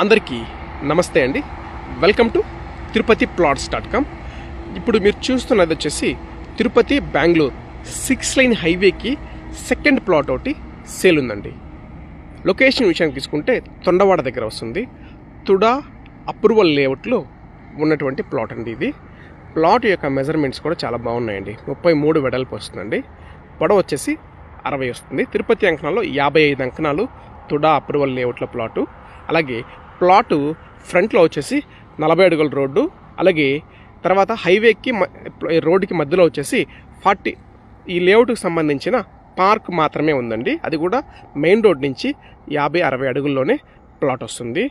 అందరికీ నమస్తే అండి. Welcome to Tirupati plots dot com. ఇప్పుడు మీరు చూస్తున్నది వచ్చేసి తిరుపతి బెంగళూరు 6 లైన్ హైవేకి సెకండ్ ప్లాట్ ఒకటి సేల్ ఉందండి. లొకేషన్ విషయానికి తీసుకుంటే తొండవాడ దగ్గర వస్తుంది. తుడా అప్రూవల్ లేఅవుట్లో ఉన్నటువంటి ప్లాట్ అండి. ఇది ప్లాట్ యొక్క మెజర్మెంట్స్ కూడా చాలా బాగున్నాయండి. 33 వెడల్పు వస్తుందండి. పొడవు వచ్చేసి 60 వస్తుంది. తిరుపతి అంకణాల్లో 55 అంకణాలు తుడా అప్రూవల్ లేఅవుట్లో ప్లాటు. అలాగే ప్లాటు ఫ్రంట్లో వచ్చేసి 40 అడుగుల రోడ్డు, అలాగే తర్వాత హైవేకి రోడ్డుకి మధ్యలో వచ్చేసి 40 ఈ లేఅవుట్కి సంబంధించిన పార్క్ మాత్రమే ఉందండి. అది కూడా మెయిన్ రోడ్ నుంచి 50-60 అడుగుల్లోనే ప్లాట్ వస్తుంది.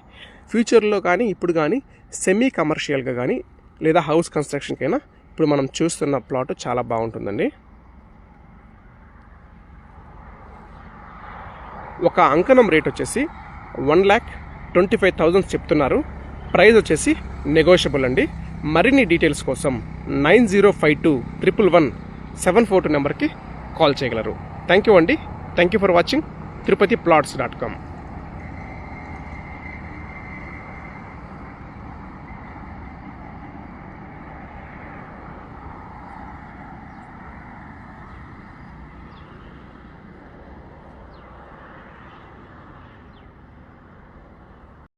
ఫ్యూచర్లో కానీ ఇప్పుడు కానీ సెమీ కమర్షియల్గా కానీ లేదా హౌస్ కన్స్ట్రక్షన్కైనా ఇప్పుడు మనం చూస్తున్న ప్లాట్ చాలా బాగుంటుందండి. ఒక అంకణం రేట్ వచ్చేసి 1,25,000 చెప్తున్నారు. ప్రైస్ వచ్చేసి నెగోషియబుల్ అండి. మరిన్ని డీటెయిల్స్ కోసం 9052111742 నెంబర్కి కాల్ చేయగలరు. థ్యాంక్ యూ అండి. Thank you for watching Tirupati ప్లాట్స్.com.